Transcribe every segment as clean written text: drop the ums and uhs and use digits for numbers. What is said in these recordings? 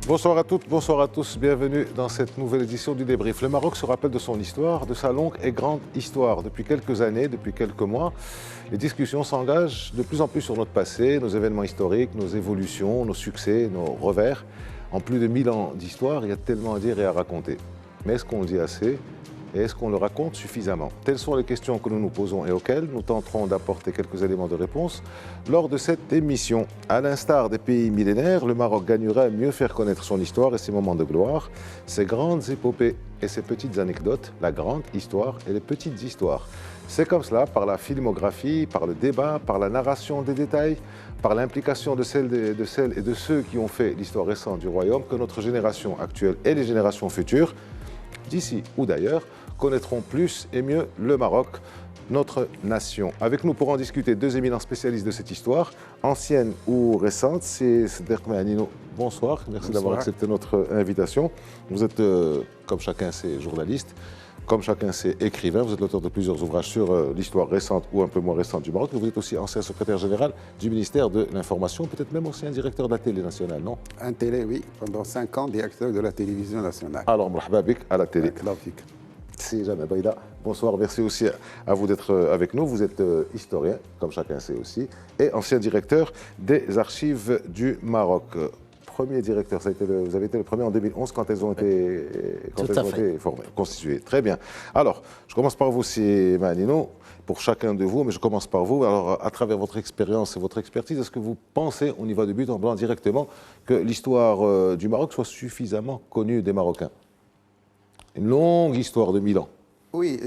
Bonsoir à toutes, bonsoir à tous, bienvenue dans cette nouvelle édition du débrief. Le Maroc se rappelle de son histoire, de sa longue et grande histoire. Depuis quelques années, depuis quelques mois, les discussions s'engagent de plus en plus sur notre passé, nos événements historiques, nos évolutions, nos succès, nos revers. En plus de 1000 ans d'histoire, il y a tellement à dire et à raconter. Mais est-ce qu'on le dit assez ? Et est-ce qu'on le raconte suffisamment? Telles sont les questions que nous nous posons et auxquelles nous tenterons d'apporter quelques éléments de réponse lors de cette émission. À l'instar des pays millénaires, le Maroc gagnerait à mieux faire connaître son histoire et ses moments de gloire, ses grandes épopées et ses petites anecdotes, la grande histoire et les petites histoires. C'est comme cela, par la filmographie, par le débat, par la narration des détails, par l'implication de celles et de ceux qui ont fait l'histoire récente du royaume, que notre génération actuelle et les générations futures, d'ici ou d'ailleurs, connaîtront plus et mieux le Maroc, notre nation. Avec nous pour en discuter, deux éminents spécialistes de cette histoire, ancienne ou récente. C'est Derk Mehanino. Bonsoir, merci d'avoir accepté notre invitation. Vous êtes, comme chacun sait, journaliste, comme chacun sait, écrivain. Vous êtes l'auteur de plusieurs ouvrages sur l'histoire récente ou un peu moins récente du Maroc. Vous êtes aussi ancien secrétaire général du ministère de l'Information, peut-être même ancien directeur de la télé nationale, non? Un télé, oui. Pendant 5 ans, directeur de la télévision nationale. Alors, marhaba bik à la télé. C'est Jeanne Baïda. Bonsoir, merci aussi à vous d'être avec nous. Vous êtes historien, comme chacun sait aussi, et ancien directeur des archives du Maroc. Premier directeur, vous avez été le premier en 2011 quand elles ont été, formées, constituées. Très bien. Alors, je commence par vous, c'est Mehanino, pour chacun de vous, mais je commence par vous. Alors, à travers votre expérience et votre expertise, est-ce que vous pensez, on y va de but en blanc directement, que l'histoire du Maroc soit suffisamment connue des Marocains? Une longue histoire de 1000 ans. Oui,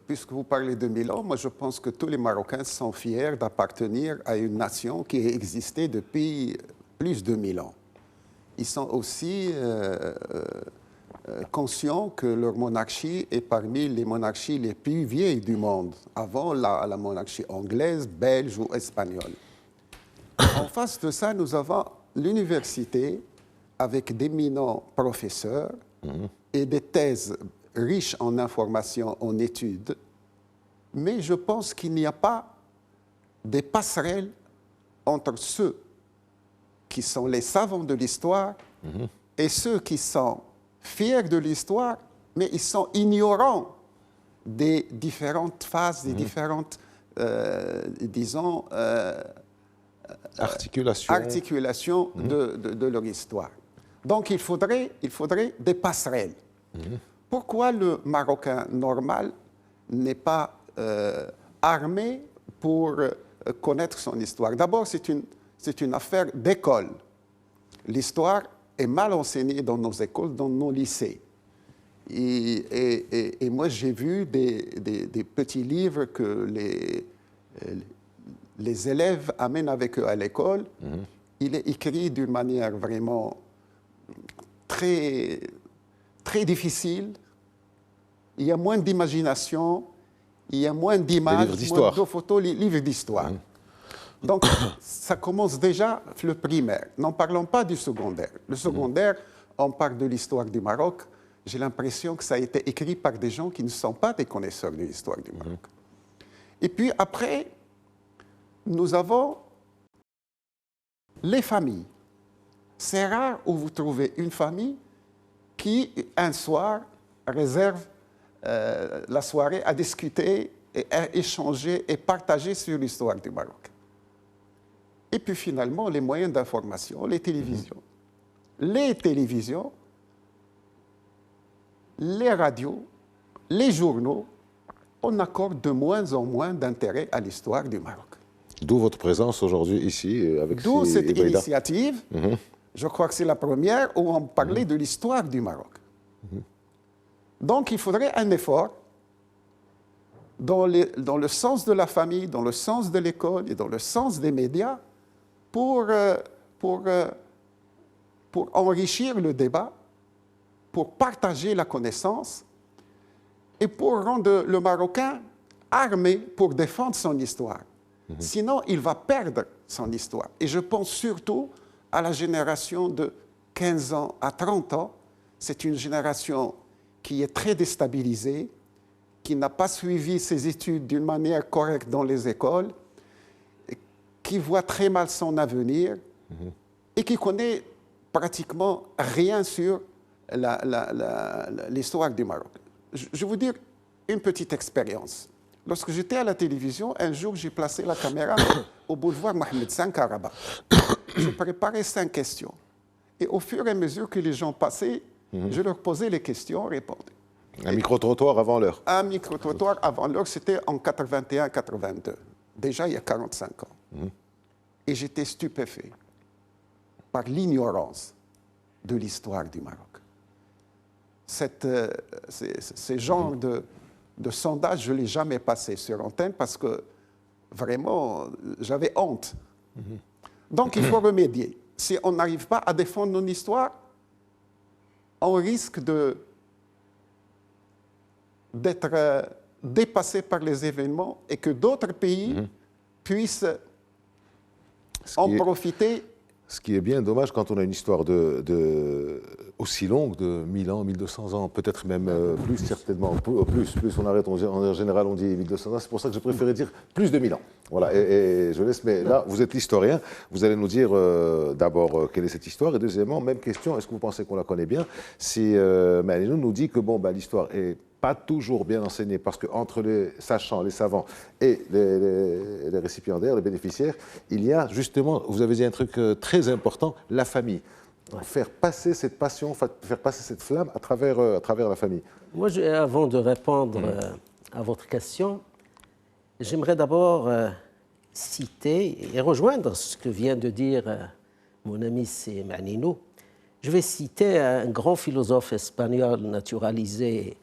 puisque vous parlez de 1000 ans, moi je pense que tous les Marocains sont fiers d'appartenir à une nation qui a existé depuis plus de 1000 ans. Ils sont aussi conscients que leur monarchie est parmi les monarchies les plus vieilles du monde, avant la monarchie anglaise, belge ou espagnole. En face de ça, nous avons l'université avec d'éminents professeurs et des thèses riches en informations, en études, mais je pense qu'il n'y a pas de passerelles entre ceux qui sont les savants de l'histoire et ceux qui sont fiers de l'histoire, mais ils sont ignorants des différentes phases, des différentes, disons, articulations de leur histoire. Donc il faudrait des passerelles. Pourquoi le Marocain normal n'est pas armé pour connaître son histoire? D'abord, c'est une affaire d'école. L'histoire est mal enseignée dans nos écoles, dans nos lycées. Et moi, j'ai vu des petits livres que les élèves amènent avec eux à l'école. Il est écrit d'une manière vraiment très, très difficile. Il y a moins d'imagination, il y a moins d'images, moins de photos, les livres d'histoire. Donc, ça commence déjà le primaire. N'en parlons pas du secondaire. Le secondaire, on parle de l'histoire du Maroc. J'ai l'impression que ça a été écrit par des gens qui ne sont pas des connaisseurs de l'histoire du Maroc. Et puis après, nous avons les familles. C'est rare où vous trouvez une famille qui, un soir, réserve la soirée à discuter, et à échanger et partager sur l'histoire du Maroc. Et puis finalement, les moyens d'information, les télévisions. Les télévisions, les radios, les journaux, on accorde de moins en moins d'intérêt à l'histoire du Maroc. D'où votre présence aujourd'hui ici avec D'où cette initiative. Je crois que c'est la première où on parlait de l'histoire du Maroc. Donc il faudrait un effort dans le sens de la famille, dans le sens de l'école et dans le sens des médias pour enrichir le débat, pour partager la connaissance et pour rendre le Marocain armé pour défendre son histoire. Sinon, il va perdre son histoire. Et je pense surtout à la génération de 15 ans à 30 ans. C'est une génération qui est très déstabilisée, qui n'a pas suivi ses études d'une manière correcte dans les écoles, qui voit très mal son avenir et qui connaît pratiquement rien sur l'histoire du Maroc. Je vais vous dire une petite expérience. Lorsque j'étais à la télévision, un jour, j'ai placé la caméra au boulevard Mohamed V à Rabat. Je préparais 5 questions. Et au fur et à mesure que les gens passaient, je leur posais les questions, répondaient. Un micro-trottoir avant l'heure. Un micro-trottoir avant l'heure, c'était en 81-82. Déjà, il y a 45 ans. Et j'étais stupéfait par l'ignorance de l'histoire du Maroc. Ces genres de sondage, je ne l'ai jamais passé sur antenne parce que vraiment, j'avais honte. Donc, il faut remédier. Si on n'arrive pas à défendre notre histoire, on risque d'être dépassé par les événements et que d'autres pays puissent en profiter. Ce qui est bien dommage quand on a une histoire aussi longue, de 1000 ans, 1200 ans, peut-être même plus, certainement, plus on arrête, en général on dit 1200 ans, c'est pour ça que je préférais dire plus de 1000 ans. Voilà, et je laisse, mais là, vous êtes l'historien, vous allez nous dire d'abord quelle est cette histoire, et deuxièmement, même question, est-ce que vous pensez qu'on la connaît bien? Si Maninou nous dit que bon, l'histoire est pas toujours bien enseignée, parce qu'entre les sachants, les savants et les récipiendaires, les bénéficiaires, il y a justement, vous avez dit un truc très important, la famille. Faire passer cette passion, faire passer cette flamme à travers la famille. Moi, avant de répondre à votre question, j'aimerais d'abord citer et rejoindre ce que vient de dire mon ami Maninou. Je vais citer un grand philosophe espagnol naturalisé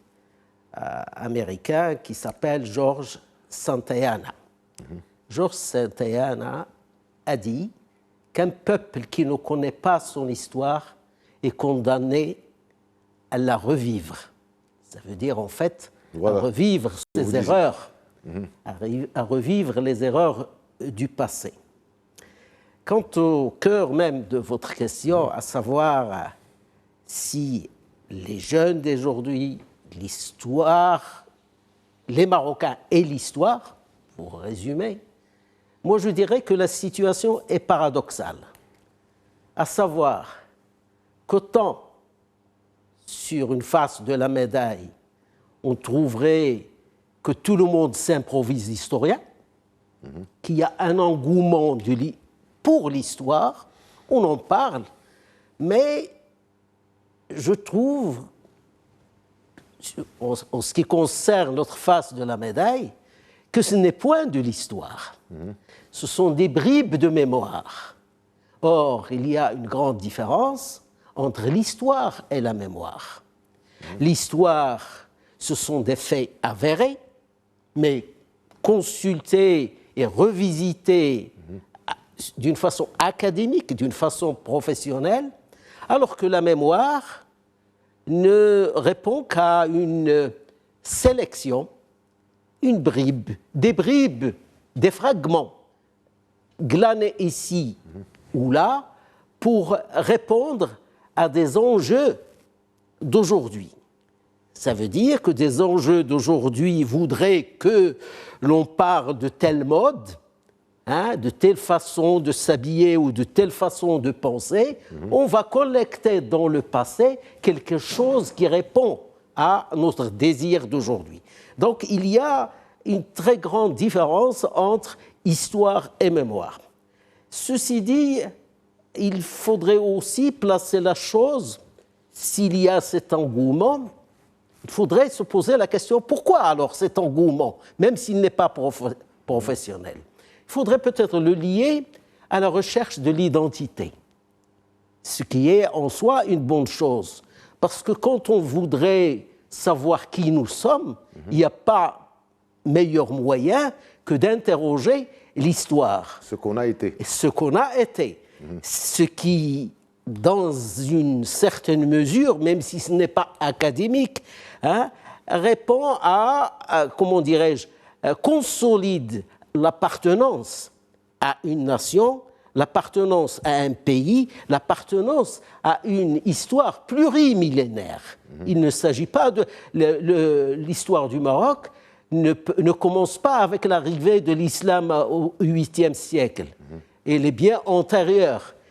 américain qui s'appelle George Santayana. George Santayana a dit qu'un peuple qui ne connaît pas son histoire est condamné à la revivre. Ça veut dire en fait à revivre ses erreurs, à revivre les erreurs du passé. Quant au cœur même de votre question, à savoir si les jeunes d'aujourd'hui, l'histoire, les Marocains et l'histoire, pour résumer, moi je dirais que la situation est paradoxale. À savoir qu'autant sur une face de la médaille, on trouverait que tout le monde s'improvise historien, qu'il y a un engouement pour l'histoire, on en parle, mais je trouve, en ce qui concerne l'autre face de la médaille, que ce n'est point de l'histoire. Ce sont des bribes de mémoire. Or, il y a une grande différence entre l'histoire et la mémoire. L'histoire, ce sont des faits avérés, mais consultés et revisités d'une façon académique, d'une façon professionnelle, alors que la mémoire ne répond qu'à une sélection, une bribe, des fragments glanés ici ou là pour répondre à des enjeux d'aujourd'hui. Ça veut dire que des enjeux d'aujourd'hui voudraient que l'on parle de telle mode, de telle façon de s'habiller ou de telle façon de penser. On va collecter dans le passé quelque chose qui répond à notre désir d'aujourd'hui. Donc il y a une très grande différence entre histoire et mémoire. Ceci dit, il faudrait aussi placer la chose, s'il y a cet engouement, il faudrait se poser la question, pourquoi alors cet engouement, même s'il n'est pas professionnel? Il faudrait peut-être le lier à la recherche de l'identité, ce qui est en soi une bonne chose. Parce que quand on voudrait savoir qui nous sommes, il n'y a pas meilleur moyen que d'interroger l'histoire. Ce qu'on a été. Ce qu'on a été. Ce qui, dans une certaine mesure, même si ce n'est pas académique, répond à comment dirais-je, consolide l'appartenance à une nation, l'appartenance à un pays, l'appartenance à une histoire plurimillénaire. Il ne s'agit pas de... L'histoire du Maroc ne commence pas avec l'arrivée de l'islam au 8e siècle. Elle est bien antérieure.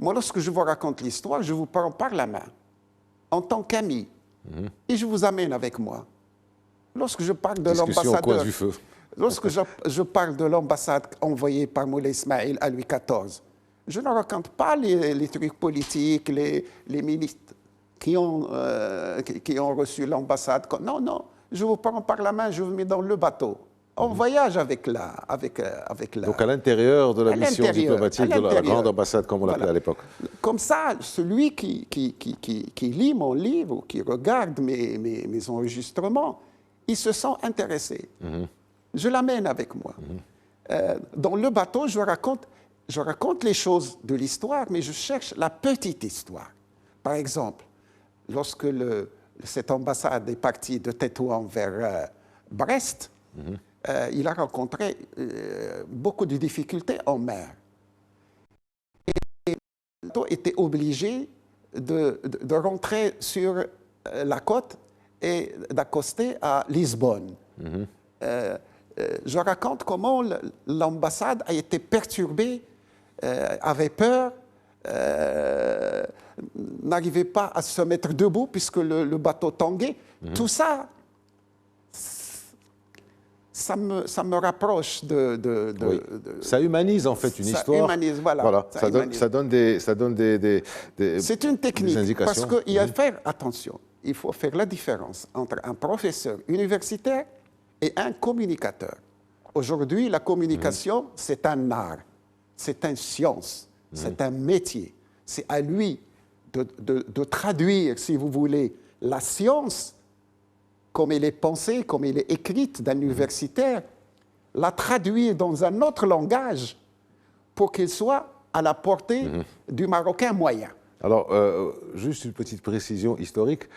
Moi, lorsque je vous raconte l'histoire, je vous prends par la main, en tant qu'ami, et je vous amène avec moi. Lorsque je parle de Discussion au coin l'ambassadeur, du feu. lorsque je parle de l'ambassade envoyée par Moulay Ismaïl à Louis XIV, je ne raconte pas les trucs politiques, les ministres qui ont reçu l'ambassade. Non, non, je vous prends par la main, je vous mets dans le bateau. On voyage avec la... Donc à l'intérieur de la mission l'intérieur, diplomatique à de la l'intérieur. grande ambassade, comme on l'appelait Voilà. à l'époque. Comme ça, celui qui lit mon livre ou qui regarde mes enregistrements, il se sent intéressé. Je l'amène avec moi. Dans le bateau, je raconte les choses de l'histoire, mais je cherche la petite histoire. Par exemple, lorsque cette ambassade est partie de Tétouan vers Brest, il a rencontré beaucoup de difficultés en mer. Et le bateau était obligé de rentrer sur la côte et d'accoster à Lisbonne. Je raconte comment l'ambassade a été perturbée, avait peur, n'arrivait pas à se mettre debout puisque le bateau tanguait. Tout ça, ça me rapproche de Ça humanise en fait une ça histoire. Humanise, voilà. Ça donne des C'est une technique, indications. parce qu'il y a faire attention. Il faut faire la différence entre un professeur universitaire et un communicateur. Aujourd'hui, la communication, c'est un art, c'est une science, c'est un métier. C'est à lui de traduire, si vous voulez, la science comme elle est pensée, comme elle est écrite d'un universitaire, la traduire dans un autre langage pour qu'elle soit à la portée du Marocain moyen. Alors, juste une petite précision historique,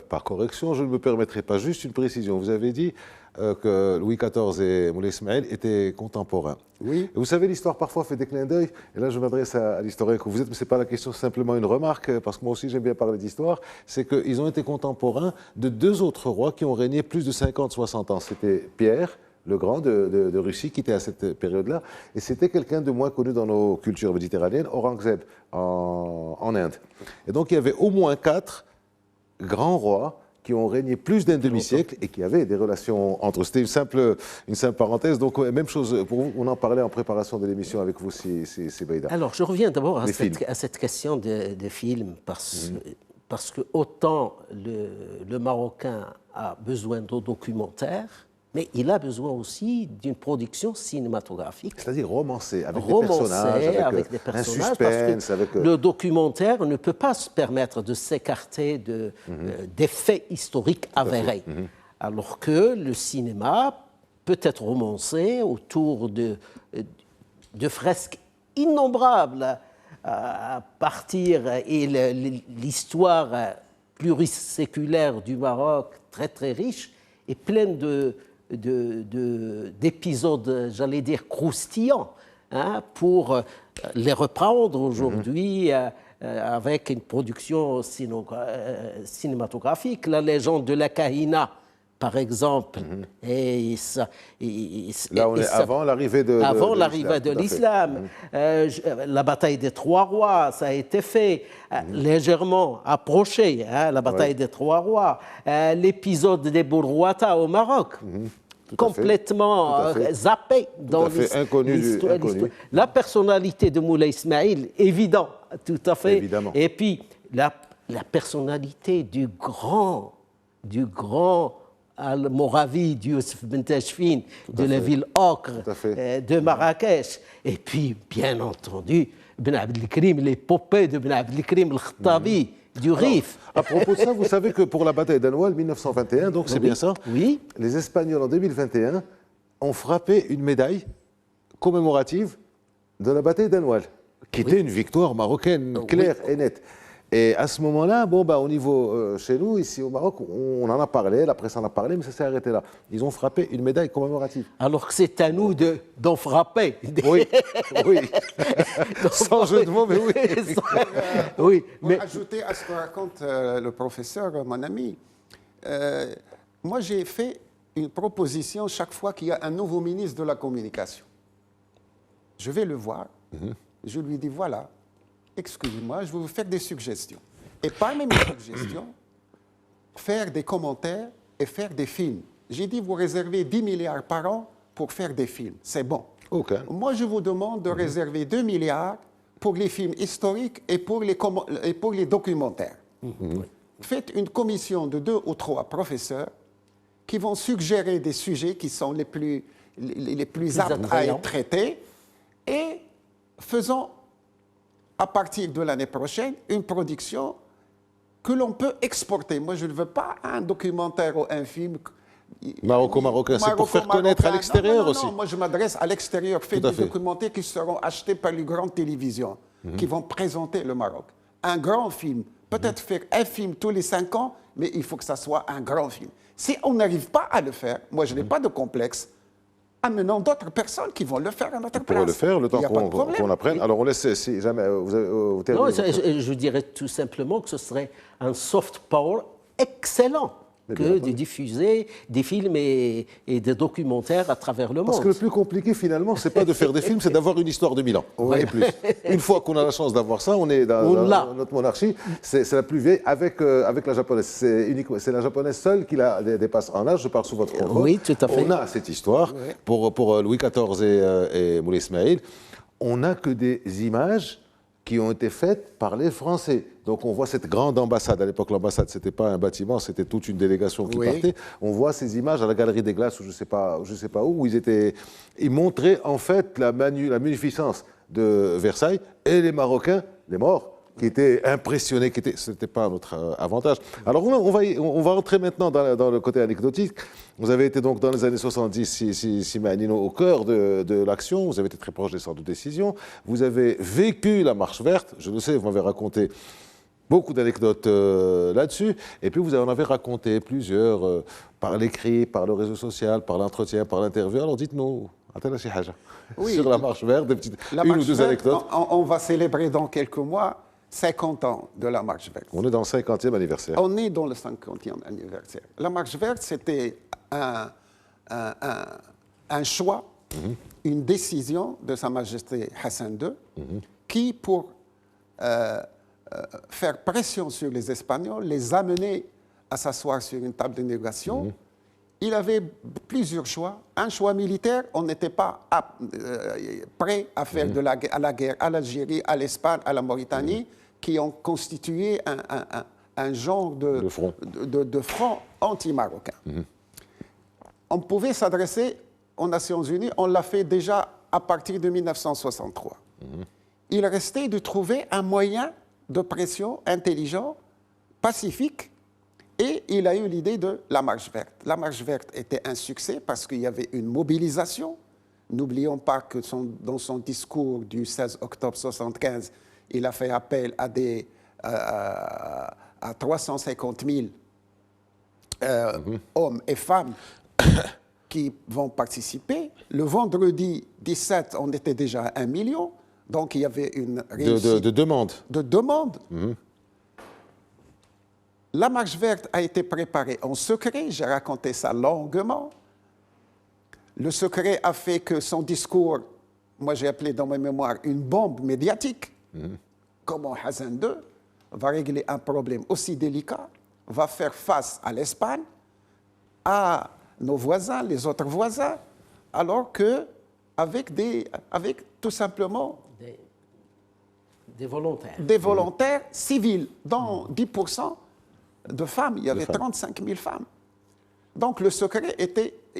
par correction, je ne me permettrai pas juste une précision. Vous avez dit que Louis XIV et Moulay Ismaïl étaient contemporains. Oui. Et vous savez, l'histoire parfois fait des clins d'œil, et là je m'adresse à l'historien que vous êtes, mais ce n'est pas la question, c'est simplement une remarque, parce que moi aussi j'aime bien parler d'histoire, c'est qu'ils ont été contemporains de deux autres rois qui ont régné plus de 50-60 ans. C'était Pierre, le Grand de Russie, qui était à cette période-là, et c'était quelqu'un de moins connu dans nos cultures méditerranéennes, Aurangzeb, en Inde. Et donc il y avait au moins 4 grands rois qui ont régné plus d'un demi-siècle et qui avaient des relations entre eux. C'était une simple parenthèse. Donc, même chose pour vous, on en parlait en préparation de l'émission avec vous, Beïda. Alors, je reviens d'abord à cette question de films, parce que autant le Marocain a besoin de documentaires, mais il a besoin aussi d'une production cinématographique. C'est-à-dire romancée, avec des personnages, un suspense, parce que le documentaire ne peut pas se permettre de s'écarter des faits historiques avérés. Alors que le cinéma peut être romancé autour de fresques innombrables à partir, et l'histoire pluriséculaire du Maroc, très très riche, est pleine d'épisodes, j'allais dire, croustillants, pour les reprendre aujourd'hui avec une production cinématographique. La légende de la Kahina, par exemple. Là, on est avant l'arrivée de l'islam. La bataille des Trois Rois, ça a été fait légèrement approché, la bataille des Trois Rois. L'épisode des Bourouata au Maroc. Complètement zappé dans l'histoire. La personnalité de Moulay Ismaïl, évident, tout à fait. Évidemment. Et puis, la personnalité du grand Al-Moravi, Youssef Ben Tachfine, de la ville ocre de Marrakech. Et puis, bien entendu, Ben Abdelkrim, l'épopée de Ben Abdelkrim al-Khattabi, du Rif. À propos de ça, vous savez que pour la bataille d'Anoual 1921, donc c'est bien ça, les Espagnols en 2021 ont frappé une médaille commémorative de la bataille d'Anoual, qui était une victoire marocaine claire et nette. Et à ce moment-là, au niveau chez nous, ici au Maroc, on en a parlé, la presse en a parlé, mais ça s'est arrêté là. Ils ont frappé une médaille commémorative. Alors que c'est à nous d'en frapper. Oui. Sans jeu de mots, mais oui. Oui, pour ajouter à ce que raconte le professeur, mon ami, moi j'ai fait une proposition chaque fois qu'il y a un nouveau ministre de la communication. Je vais le voir, je lui dis voilà, excusez-moi, je vais vous faire des suggestions. Et parmi mes suggestions, faire des commentaires et faire des films. J'ai dit, vous réservez 10 milliards par an pour faire des films. C'est bon. Ok. Moi, je vous demande de réserver 2 milliards pour les films historiques et pour les documentaires. Faites une commission de 2 ou 3 professeurs qui vont suggérer des sujets qui sont les plus aptes à être traités et faisons, à partir de l'année prochaine, une production que l'on peut exporter. Moi, je ne veux pas un documentaire ou un film Marocain, c'est pour faire connaître à l'extérieur aussi. Non, moi, je m'adresse à l'extérieur. Faites des documentaires qui seront achetés par les grandes télévisions, qui vont présenter le Maroc. Un grand film. Peut-être faire un film tous les 5 ans, mais il faut que ça soit un grand film. Si on n'arrive pas à le faire, moi, je n'ai pas de complexe, amenons d'autres personnes qui vont le faire à notre place. Pour le faire, le temps qu'on apprenne. Alors, on laisse, si jamais vous terminez. Non, je dirais tout simplement que ce serait un soft power excellent que de diffuser des films et des documentaires à travers le monde. Parce que le plus compliqué, finalement, ce n'est pas de faire des films, c'est d'avoir une histoire de 1000 ans. Et plus. Une fois qu'on a la chance d'avoir ça, on est dans notre monarchie. C'est la plus vieille avec la japonaise. C'est la japonaise seule qui la dépasse en âge. Je parle sous votre contrôle. Oui, tout à fait. On a cette histoire pour Louis XIV et Moulay Ismaïl. On n'a que des images qui ont été faites par les Français. Donc on voit cette grande ambassade. À l'époque, l'ambassade, ce n'était pas un bâtiment, c'était toute une délégation qui partait. On voit ces images à la Galerie des Glaces, ou je ne sais pas où ils montraient en fait la magnificence de Versailles, et les Marocains, les morts, qui étaient impressionnés, ce n'était pas notre avantage. Alors on va entrer maintenant dans le côté anecdotique. Vous avez été donc dans les années 70, si Manino, au cœur de l'action, vous avez été très proche des centres de décision, vous avez vécu la marche verte, je le sais, vous m'avez raconté beaucoup d'anecdotes là-dessus, et puis vous en avez raconté plusieurs par l'écrit, par le réseau social, par l'entretien, par l'interview. Alors dites-nous, sur la marche verte, une ou deux anecdotes. On va célébrer dans quelques mois 50 ans de la marche verte. On est dans le 50e anniversaire. On est dans le 50e anniversaire. La marche verte, c'était un choix, une décision de Sa Majesté Hassan II, qui, pour faire pression sur les Espagnols, les amener à s'asseoir sur une table de négociation. Il avait plusieurs choix. Un choix militaire, on n'était pas prêt à faire la guerre à l'Algérie, à l'Espagne, à la Mauritanie, qui ont constitué un genre de front anti-marocain. On pouvait s'adresser aux Nations Unies, on l'a fait déjà à partir de 1963. Il restait de trouver un moyen de pression intelligent, pacifique, et il a eu l'idée de la marche verte. La marche verte était un succès parce qu'il y avait une mobilisation. N'oublions pas que dans son discours du 16 octobre 1975, il a fait appel à 350 000 hommes et femmes qui vont participer. Le vendredi 17, on était déjà à 1 million. Donc, il y avait une réussite de demande. De demande. La marche verte a été préparée en secret. J'ai raconté ça longuement. Le secret a fait que son discours, moi j'ai appelé dans mes mémoires une bombe médiatique. Comment Hassan II va régler un problème aussi délicat, va faire face à l'Espagne, à nos voisins, les autres voisins, alors que avec tout simplement des volontaires. Des volontaires civils, dont 10% de femmes. Il y avait 35 000 femmes. Donc le secret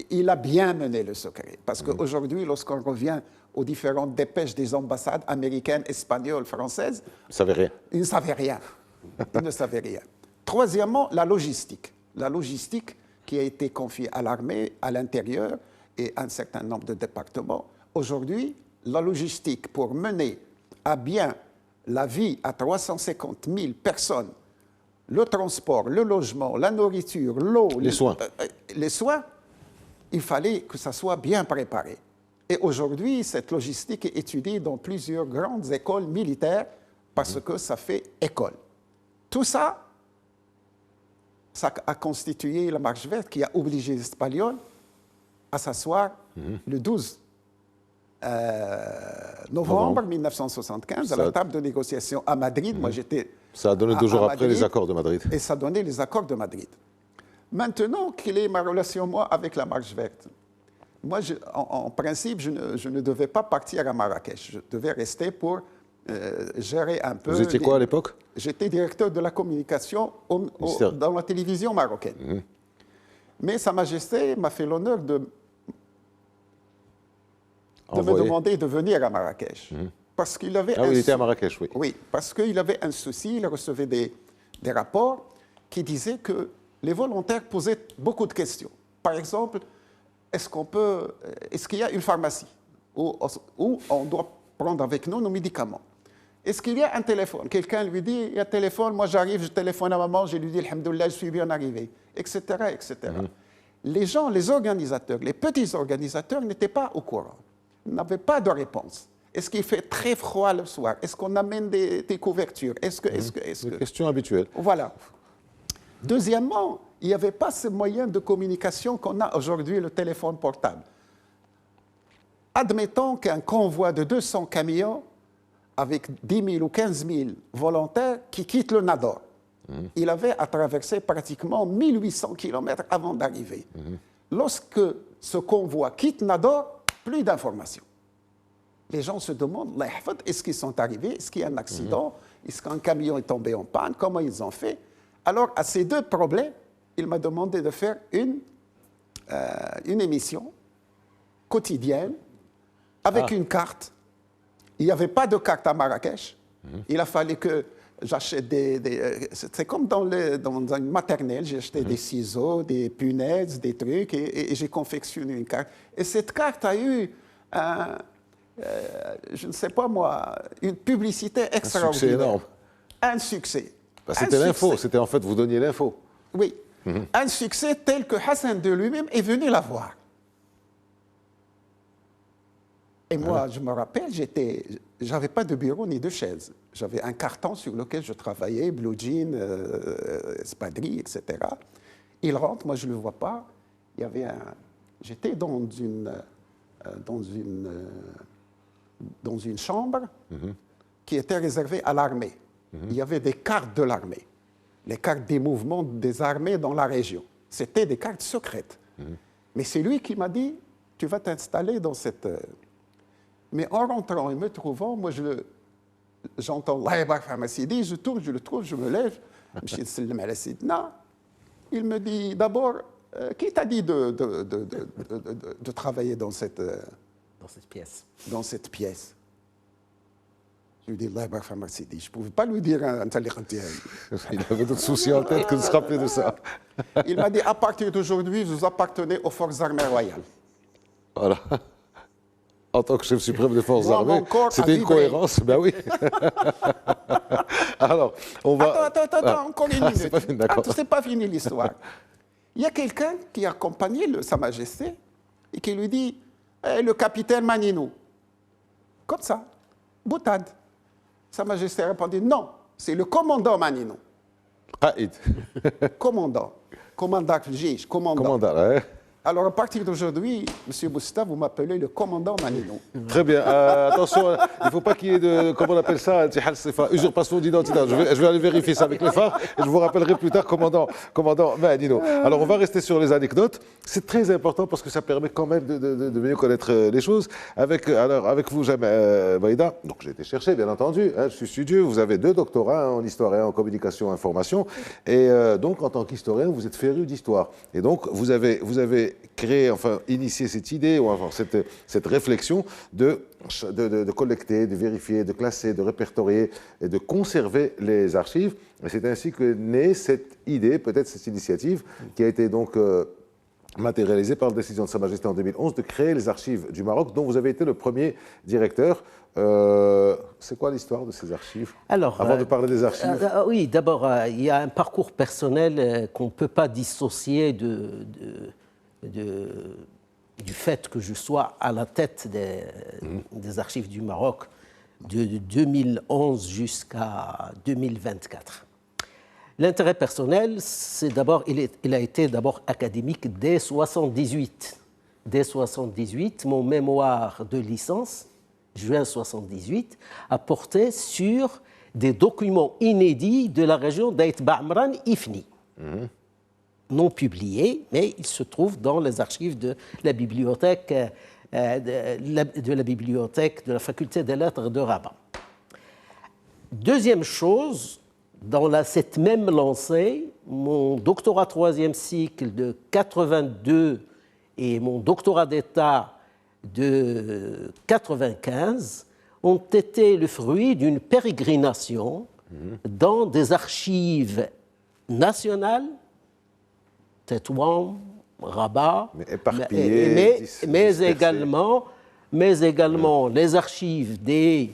il a bien mené le secret. Parce qu'aujourd'hui, lorsqu'on revient aux différentes dépêches des ambassades américaines, espagnoles, françaises, ils ne savaient rien. Ils ne savaient rien. Troisièmement, la logistique. La logistique qui a été confiée à l'armée, à l'intérieur et à un certain nombre de départements. Aujourd'hui, la logistique pour mener à bien la vie à 350 000 personnes, le transport, le logement, la nourriture, l'eau, les soins, il fallait que ça soit bien préparé. Et aujourd'hui, cette logistique est étudiée dans plusieurs grandes écoles militaires parce que ça fait école. Tout ça, ça a constitué la marche verte qui a obligé les Espagnols à s'asseoir le 12 novembre 1975, à la table de négociation à Madrid. Moi, j'étais. Ça a donné 2 jours après les accords de Madrid. Et ça a donné les accords de Madrid. Maintenant, quelle est ma relation, moi, avec la Marche verte? Moi, en principe, je ne devais pas partir à Marrakech. Je devais rester pour gérer un peu. Vous étiez quoi à l'époque? J'étais directeur de la communication dans la télévision marocaine. Mais Sa Majesté m'a fait l'honneur de me demander de venir à Marrakech. Parce qu'il avait il était à Marrakech, oui. Oui, parce qu'il avait un souci, il recevait des rapports qui disaient que les volontaires posaient beaucoup de questions. Par exemple, est-ce qu'il y a une pharmacie où on doit prendre avec nous nos médicaments? Est-ce qu'il y a un téléphone? Quelqu'un lui dit, il y a un téléphone, moi j'arrive, je téléphone à maman, je lui dis, alhamdoulilah, je suis bien arrivé, etc., etc. Les gens, les organisateurs, les petits organisateurs n'étaient pas au courant, n'avaient pas de réponse. Est-ce qu'il fait très froid le soir? Est-ce qu'on amène des couvertures? Une question habituelle. Voilà. Deuxièmement, il n'y avait pas ce moyen de communication qu'on a aujourd'hui, le téléphone portable. Admettons qu'un convoi de 200 camions avec 10 000 ou 15 000 volontaires qui quittent le Nador. Il avait à traverser pratiquement 1800 km avant d'arriver. Lorsque ce convoi quitte Nador, plus d'informations. Les gens se demandent, est-ce qu'ils sont arrivés? Est-ce qu'il y a un accident? Est-ce qu'un camion est tombé en panne? Comment ils ont fait? Alors, à ces 2 problèmes, il m'a demandé de faire une émission quotidienne avec une carte. Il n'y avait pas de carte à Marrakech. Il a fallu que j'achète c'est comme dans une maternelle, j'ai acheté des ciseaux, des punaises, des trucs, et j'ai confectionné une carte. Et cette carte a eu je ne sais pas moi, une publicité extraordinaire. Un succès énorme. Un succès. C'était l'info, c'était en fait, vous donniez l'info. Oui. Un succès tel que Hassan de lui-même est venu la voir. Et moi, je me rappelle, j'avais pas de bureau ni de chaise. J'avais un carton sur lequel je travaillais, blue jean, espadrille, etc. Il rentre, moi je ne le vois pas. J'étais dans une chambre qui était réservée à l'armée. Il y avait des cartes de l'armée, les cartes des mouvements des armées dans la région. C'était des cartes secrètes. Mais c'est lui qui m'a dit, tu vas t'installer dans cette... Mais en rentrant et me trouvant, moi j'entends Allah yabarak fi Sidi, je tourne, je le trouve, je me lève, je me dis il me dit d'abord, qui t'a dit de travailler dans cette pièce? Dans cette pièce. Je lui dis Allah yabarak fi Sidi. Je ne pouvais pas lui dire un taliq. Il avait d'autres soucis en tête que de se rappeler de ça. Il m'a dit à partir d'aujourd'hui, vous appartenez aux forces armées royales. Voilà. En tant que chef suprême des forces armées, c'était une cohérence, ben oui. Alors, on va... Attends, encore une minute. C'est pas fini, d'accord. C'est pas fini l'histoire. Il y a quelqu'un qui a accompagné Sa Majesté et qui lui dit le capitaine Maninou. Comme ça, boutade. Sa Majesté a répondu non, c'est le commandant Maninou. Qaïd. Commandant. Commandant Jij, commandant. Commandant, ouais. Alors, à partir d'aujourd'hui, M. Bousta, vous m'appelez le commandant Maninou. Très bien. Attention, il ne faut pas qu'il y ait de, comment on appelle ça, usurpation d'identité. Je vais aller vérifier ça avec les phares et je vous rappellerai plus tard, commandant Maninou. Alors, on va rester sur les anecdotes. C'est très important parce que ça permet quand même de mieux connaître les choses. Avec vous, Baïda, donc j'ai été chercher, bien entendu. Je suis studieux. Vous avez 2 doctorats en histoire et en communication information. Et donc, en tant qu'historien, vous êtes féru d'histoire. Et donc, vous avez créé, enfin, initié cette idée, ou enfin, cette réflexion de collecter, de vérifier, de classer, de répertorier et de conserver les archives. Et c'est ainsi que naît cette idée, peut-être cette initiative, qui a été donc matérialisée par la décision de Sa Majesté en 2011 de créer les archives du Maroc, dont vous avez été le premier directeur. C'est quoi l'histoire de ces archives? Alors, avant de parler des archives. Oui, d'abord, il y a un parcours personnel qu'on ne peut pas dissocier du fait que je sois à la tête des archives du Maroc de 2011 jusqu'à 2024. L'intérêt personnel, c'est d'abord, il a été d'abord académique dès 1978. dès 1978, mon mémoire de licence, juin 1978, a porté sur des documents inédits de la région d'Aït Ba'amran Ifni. Non publiés, mais ils se trouvent dans les archives de la bibliothèque de la faculté des lettres de Rabat. Deuxième chose, dans cette même lancée, mon doctorat troisième cycle de 82 et mon doctorat d'État de 95 ont été le fruit d'une pérégrination dans des archives nationales, Tétouan, Rabat, mais également les archives des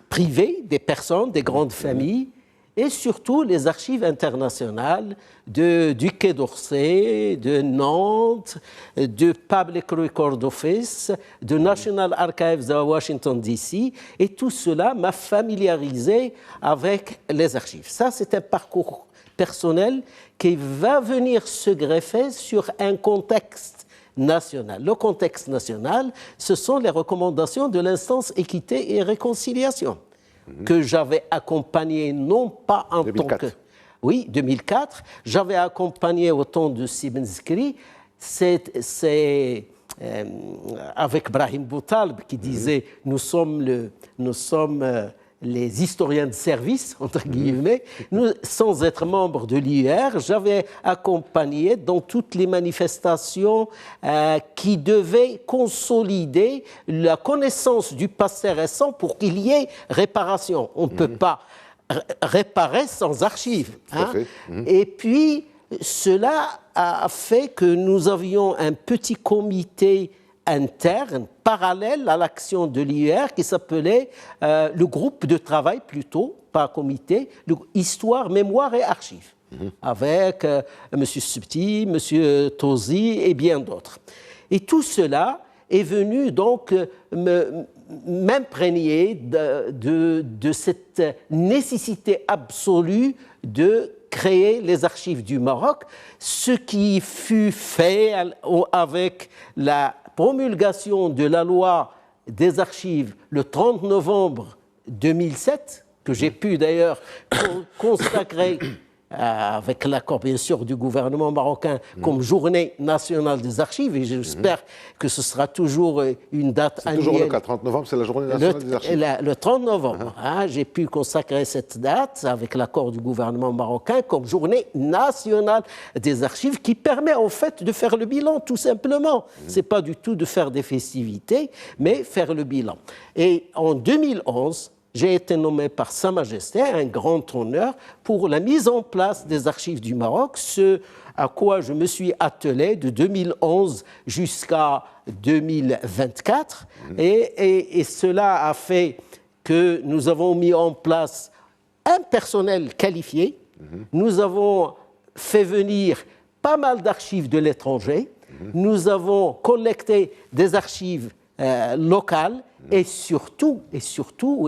privés, des personnes, des grandes familles, et surtout les archives internationales du Quai d'Orsay, de Nantes, du Public Record Office, de National Archives à Washington, D.C. Et tout cela m'a familiarisé avec les archives. Ça, c'est un parcours personnel qui va venir se greffer sur un contexte national. Le contexte national, ce sont les recommandations de l'instance équité et réconciliation que j'avais accompagné non pas en 2004. tant que... Oui, 2004. J'avais accompagné au temps de Sibn Zikri, avec Brahim Boutalb qui disait nous sommes les historiens de service, entre guillemets, nous, sans être membre de l'IR, j'avais accompagné dans toutes les manifestations qui devaient consolider la connaissance du passé récent pour qu'il y ait réparation. On ne peut pas réparer sans archives. Et puis, cela a fait que nous avions un petit comité interne, parallèle à l'action de l'IR, qui s'appelait le groupe de travail plutôt, pas comité, Histoire, Mémoire et Archives, avec M. Subti, M. Tosi et bien d'autres. Et tout cela est venu donc m'imprégner de cette nécessité absolue de créer les archives du Maroc, ce qui fut fait avec la promulgation de la loi des archives le 30 novembre 2007, que j'ai pu d'ailleurs consacrer, avec l'accord bien sûr du gouvernement marocain, comme journée nationale des archives, et j'espère que ce sera toujours une date annuelle. Toujours le cas, 30 novembre, c'est la journée nationale des archives. Le 30 novembre, j'ai pu consacrer cette date, avec l'accord du gouvernement marocain, comme journée nationale des archives, qui permet en fait de faire le bilan, tout simplement. Ce n'est pas du tout de faire des festivités, mais faire le bilan. Et en 2011, j'ai été nommé par Sa Majesté, un grand honneur, pour la mise en place des archives du Maroc, ce à quoi je me suis attelé de 2011 jusqu'à 2024. Et cela a fait que nous avons mis en place un personnel qualifié. Nous avons fait venir pas mal d'archives de l'étranger. Nous avons collecté des archives locales. Et surtout, et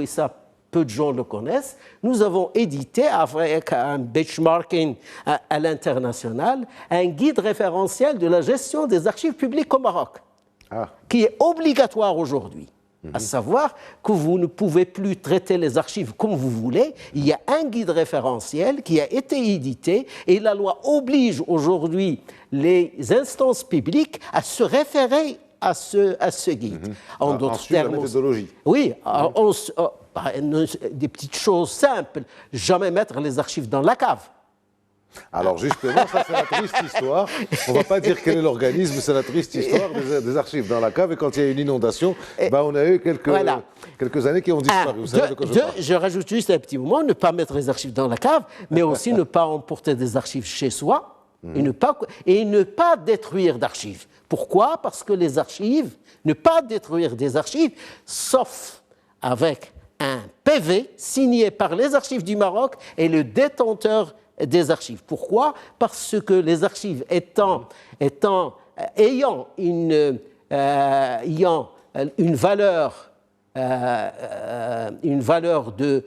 ça peu de gens le connaissent, nous avons édité avec un benchmarking à l'international un guide référentiel de la gestion des archives publiques au Maroc, qui est obligatoire aujourd'hui. À savoir que vous ne pouvez plus traiter les archives comme vous voulez. Il y a un guide référentiel qui a été édité et la loi oblige aujourd'hui les instances publiques à se référer à ce guide. En d'autres termes, la méthodologie. Oui, des petites choses simples. Jamais mettre les archives dans la cave. Alors justement, ça c'est la triste histoire. On ne va pas dire quel est l'organisme, c'est la triste histoire des archives dans la cave. Et quand il y a une inondation, on a eu quelques années qui ont disparu. Vous savez de quoi je parle. Je rajoute juste un petit moment, ne pas mettre les archives dans la cave, mais aussi ne pas emporter des archives chez soi et ne pas détruire d'archives. Pourquoi ? Parce que les archives, ne pas détruire des archives, sauf avec un PV signé par les archives du Maroc et le détenteur des archives. Pourquoi ? Parce que les archives ayant une valeur de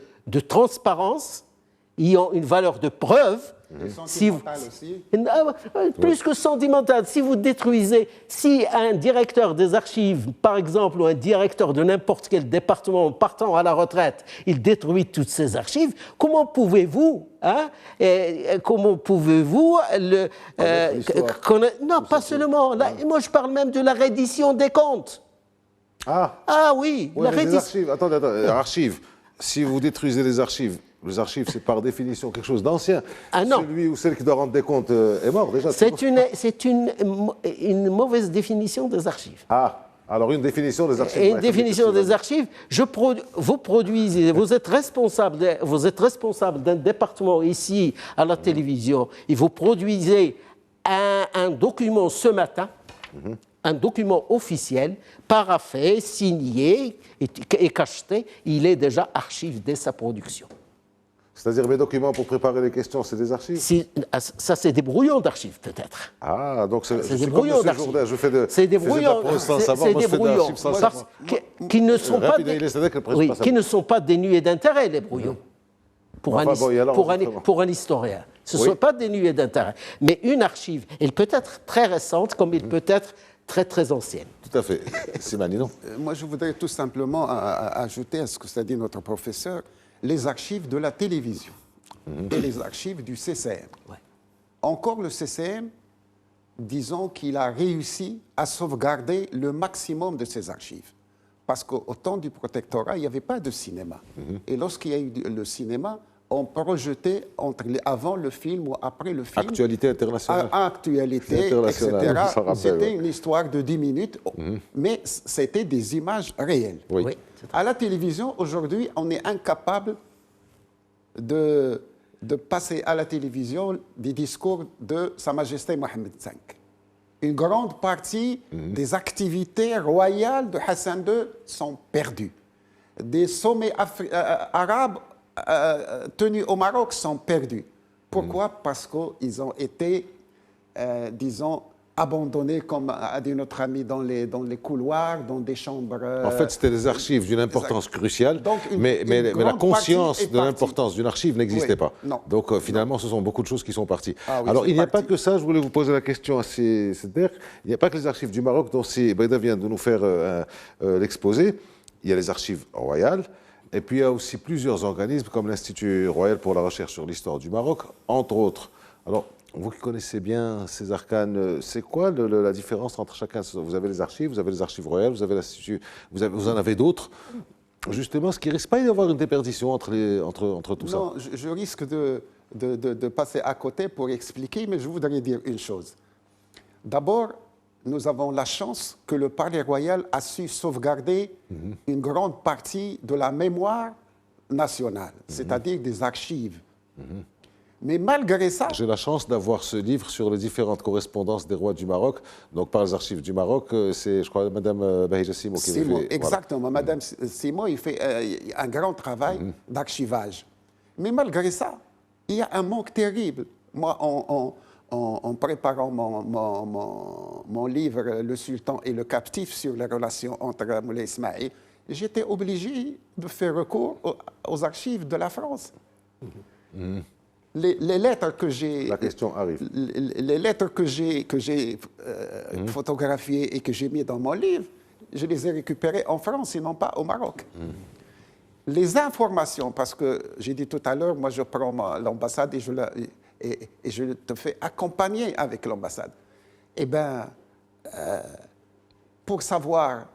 transparence, ayant une valeur de preuve, Si vous, Sentimental aussi. plus que sentimental, si vous détruisez, si un directeur des archives, par exemple, ou un directeur de n'importe quel département partant à la retraite, il détruit toutes ces archives, comment pouvez-vous connaître, non, pas seulement. Là, moi, je parle même de la reddition des comptes. Ah oui, ouais, la mais les archives. Attendez, archives. Si vous détruisez les archives, c'est par définition quelque chose d'ancien. Ah non. Celui ou celle qui doit rendre des comptes est mort déjà. C'est une mauvaise définition des archives. Ah, alors une définition des archives. Et une définition des archives, vous produisez, vous êtes responsable d'un département ici à la télévision, et vous produisez un document ce matin, un document officiel, paraphé, signé et cacheté, il est déjà archive dès sa production. C'est-à-dire mes documents pour préparer les questions, c'est des archives? Ça, c'est des brouillons d'archives, peut-être. Ah, donc c'est des brouillons d'archives. C'est des brouillons. C'est des brouillons qui ne sont pas qui ne sont pas dénués d'intérêt, les brouillons. Pour un historien. Ce ne sont pas dénués d'intérêt. Mais une archive, elle peut être très récente comme elle peut être très, très ancienne. Tout à fait. Simani, non? Moi, je voudrais tout simplement ajouter à ce que ça dit notre professeur, les archives de la télévision et les archives du CCM. Ouais. Encore le CCM, disons qu'il a réussi à sauvegarder le maximum de ses archives. Parce qu'au temps du protectorat, il n'y avait pas de cinéma. Et lorsqu'il y a eu le cinéma, on projetait avant le film ou après le film. Actualité internationale. Actualité, etc. C'était une histoire de 10 minutes, mais c'était des images réelles. Oui. Oui. À la télévision, aujourd'hui, on est incapable de passer à la télévision des discours de Sa Majesté Mohamed V. Une grande partie des activités royales de Hassan II sont perdues. Des sommets arabes tenus au Maroc sont perdus. Pourquoi? Parce qu'ils ont été, disons, abandonnés, comme a dit notre ami, dans les couloirs, dans des chambres. En fait, c'était des archives d'une importance cruciale, Donc, mais la conscience de l'importance d'une archive n'existait pas. Non. Donc finalement, ce sont beaucoup de choses qui sont parties. Ah oui, alors, il n'y a pas parti. que ça, je voulais vous poser la question à Cédric. Il n'y a pas que les archives du Maroc dont Breda vient de nous faire l'exposé. Il y a les archives royales. Et puis, il y a aussi plusieurs organismes, comme l'Institut royal pour la recherche sur l'histoire du Maroc, entre autres. Alors, vous qui connaissez bien ces arcanes, c'est quoi la différence entre chacun? Vous avez les archives royales, vous avez l'Institut, vous en avez d'autres. Justement, ce qui risque pas d'y avoir une déperdition entre tout ça. Non, je risque de passer à côté pour expliquer, mais je voudrais dire une chose. D'abord, nous avons la chance que le Palais Royal a su sauvegarder une grande partie de la mémoire nationale, c'est-à-dire des archives. Mais malgré ça... J'ai la chance d'avoir ce livre sur les différentes correspondances des rois du Maroc. Donc, par les archives du Maroc, c'est, je crois, Mme Bahija Simo qui le fait. Exactement. Voilà. Mme Simo, il fait un grand travail d'archivage. Mais malgré ça, il y a un manque terrible. Moi, en préparant mon livre « Le Sultan et le captif » sur les relations entre Moulay Ismaïl, j'étais obligé de faire recours aux archives de la France. Les lettres que j'ai... La question arrive. Les lettres que j'ai photographiées et que j'ai mises dans mon livre, je les ai récupérées en France et non pas au Maroc. Les informations, parce que j'ai dit tout à l'heure, moi je prends l'ambassade et je te fais accompagner avec l'ambassade. Eh bien, pour savoir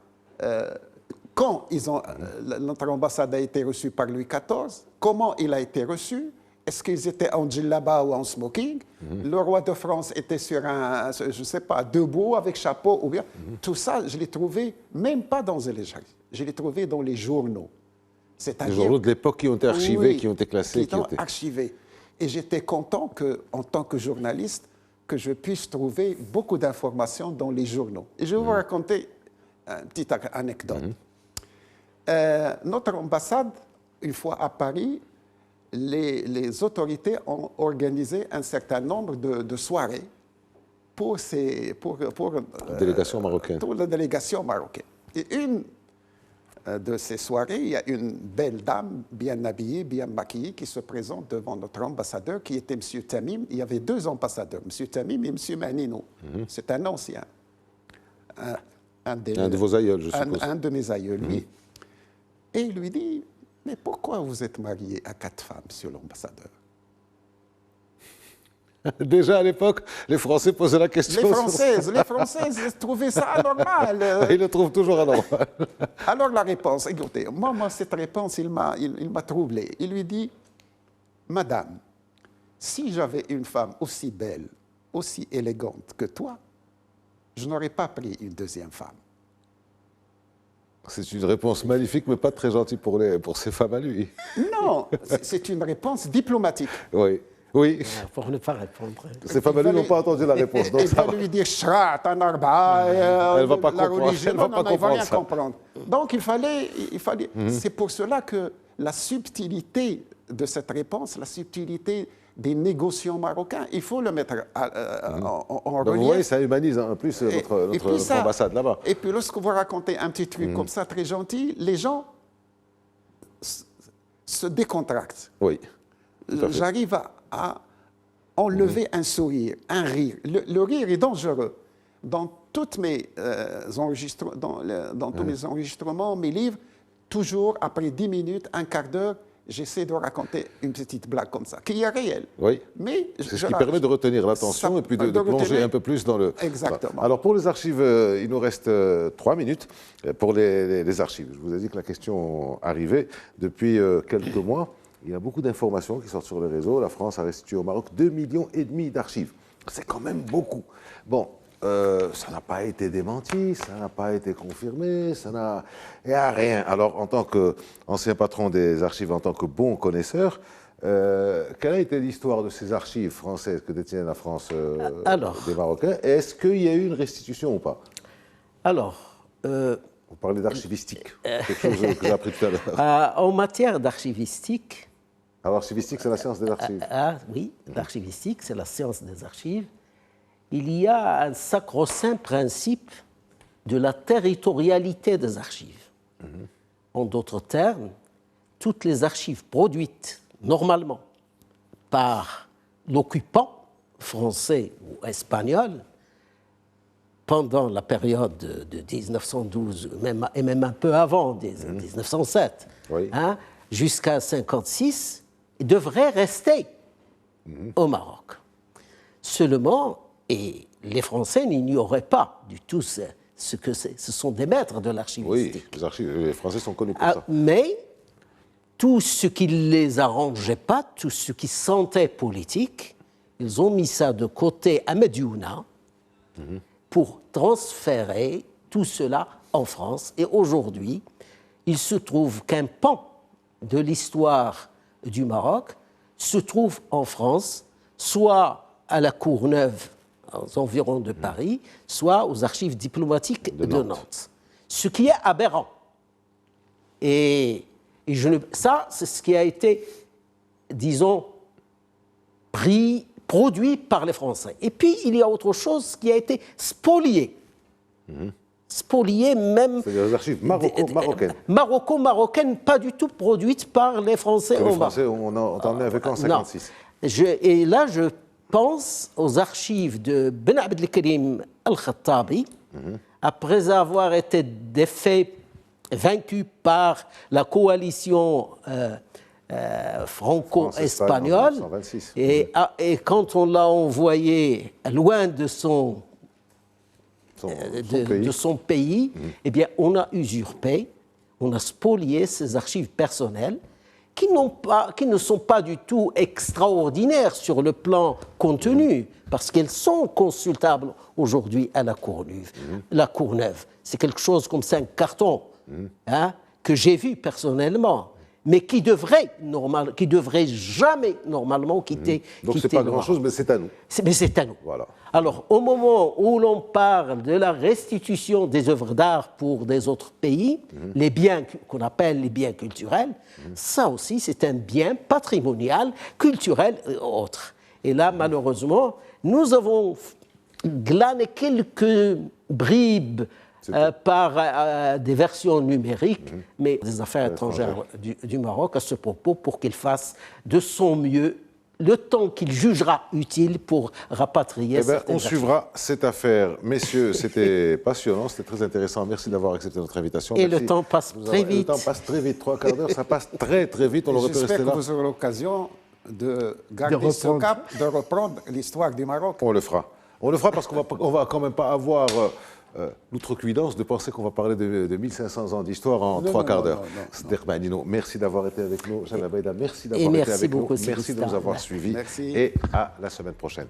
quand notre ambassade a été reçue par Louis XIV, comment il a été reçu, est-ce qu'ils étaient en djellaba ou en smoking? Le roi de France était sur un, je ne sais pas, debout avec chapeau ou bien. Tout ça, je l'ai trouvé même pas dans les archives. Je l'ai trouvé dans les journaux. Les journaux de l'époque qui ont été archivés, oui, qui ont été classés. Qui ont été archivés. Et j'étais content en tant que journaliste, que je puisse trouver beaucoup d'informations dans les journaux. Et je vais vous raconter une petite anecdote. Notre ambassade, une fois à Paris, les autorités ont organisé un certain nombre de soirées pour la délégation marocaine. Et une de ces soirées, il y a une belle dame, bien habillée, bien maquillée, qui se présente devant notre ambassadeur, qui était M. Tamim. Il y avait 2 ambassadeurs, M. Tamim et M. Manino. C'est un ancien. Un de vos aïeuls, je suppose. Un de mes aïeuls, oui. Et il lui dit, mais pourquoi vous êtes marié à 4 femmes, monsieur l'ambassadeur? Déjà à l'époque, les Français posaient la question. Les Françaises trouvaient ça anormal. Ils le trouvent toujours anormal. Alors la réponse, écoutez, moi cette réponse, il m'a troublé. Il lui dit, Madame, si j'avais une femme aussi belle, aussi élégante que toi, je n'aurais pas pris une 2e femme. C'est une réponse magnifique, mais pas très gentille pour ces femmes à lui. Non, c'est une réponse diplomatique. Oui. Oui. Pour ne pas répondre. Ces femmes à lui n'ont pas entendu la réponse. Donc il va lui dire Shrat, Anarba, elle va pas la comprendre. religion, Elle va pas non, il ne va rien comprendre ça. comprendre. Donc il fallait. C'est pour cela que la subtilité de cette réponse, la subtilité des négociants marocains, il faut le mettre en relief. Vous voyez, ça humanise en plus notre ambassade là-bas. Et puis lorsque vous racontez un petit truc comme ça, très gentil, les gens se décontractent. Oui. J'arrive à enlever un sourire, un rire. Le rire est dangereux. Dans tous mes enregistrements, mes livres, toujours après 10 minutes, un quart d'heure, j'essaie de raconter une petite blague comme ça, qui est réelle. Oui. Mais c'est ce qui permet de retenir l'attention et puis de plonger un peu plus dans le... Exactement. Alors pour les archives, il nous reste 3 minutes pour les archives. Je vous ai dit que la question arrivait depuis quelques mois. Il y a beaucoup d'informations qui sortent sur les réseaux. La France a restitué au Maroc 2,5 millions d'archives. C'est quand même beaucoup. Bon, ça n'a pas été démenti, ça n'a pas été confirmé, il n'y a rien. Alors, en tant qu'ancien patron des archives, en tant que bon connaisseur, quelle a été l'histoire de ces archives françaises que détient la France des Marocains? Est-ce qu'il y a eu une restitution ou pas? Vous parlez d'archivistique, quelque chose que j'ai appris tout à l'heure. En matière d'archivistique... Alors, l'archivistique, c'est la science des archives. Oui, l'archivistique, c'est la science des archives. Il y a un sacro-saint principe de la territorialité des archives. En d'autres termes, toutes les archives produites normalement par l'occupant français ou espagnol pendant la période de 1912, et même un peu avant, 1907, oui. Jusqu'à 1956, devraient rester au Maroc. Seulement, et les Français n'ignoraient pas du tout ce que c'est. Ce sont des maîtres de l'archivistique. Oui, les Français sont connus pour ça. Mais tout ce qui ne les arrangeait pas, tout ce qui sentait politique, ils ont mis ça de côté à Mediouna pour transférer tout cela en France. Et aujourd'hui, il se trouve qu'un pan de l'histoire du Maroc se trouve en France, soit à la Courneuve, aux environs de Paris, soit aux archives diplomatiques de Nantes. Ce qui est aberrant. Et ça, c'est ce qui a été, disons, produit par les Français. Et puis, il y a autre chose qui a été spolié. Spolié même... C'est des archives marocaines. Marocaines, pas du tout produites par les Français. Que les Français ont emmené avec eux en 1956. Et là, je pense aux archives de Ben Abdelkrim Al-Khattabi, après avoir été vaincu par la coalition franco-espagnole, et quand on l'a envoyé loin de son pays, eh bien, on a usurpé, on a spolié ses archives personnelles qui ne sont pas du tout extraordinaires sur le plan contenu, parce qu'elles sont consultables aujourd'hui à la Courneuve. La Courneuve, c'est quelque chose comme 5 cartons que j'ai vu personnellement, mais qui devrait jamais normalement quitter. Donc c'est pas grand-chose, mais c'est à nous. Mais c'est à nous. Voilà. Alors, au moment où l'on parle de la restitution des œuvres d'art pour des autres pays, les biens qu'on appelle les biens culturels, ça aussi c'est un bien patrimonial, culturel et autre. Et là, malheureusement, nous avons glané quelques bribes par des versions numériques, mais des affaires étrangères du Maroc à ce propos pour qu'il fasse de son mieux le temps qu'il jugera utile pour rapatrier on suivra cette affaire. Messieurs, c'était passionnant, c'était très intéressant. Merci d'avoir accepté notre invitation. Et merci. Le temps passe très vite. Le temps passe très vite, 3/4 d'heure, ça passe très très vite. On aurait pu rester là. J'espère que vous aurez l'occasion de garder ce cap, de reprendre l'histoire du Maroc. On le fera. On le fera parce qu'on va quand même pas avoir l'outrecuidance de penser qu'on va parler de 1500 ans d'histoire en 3/4 d'heure. Sterbanino, merci d'avoir été avec nous. Jeanne Abaïda, merci d'avoir été avec nous. Merci de nous avoir suivis. Merci. Et à la semaine prochaine.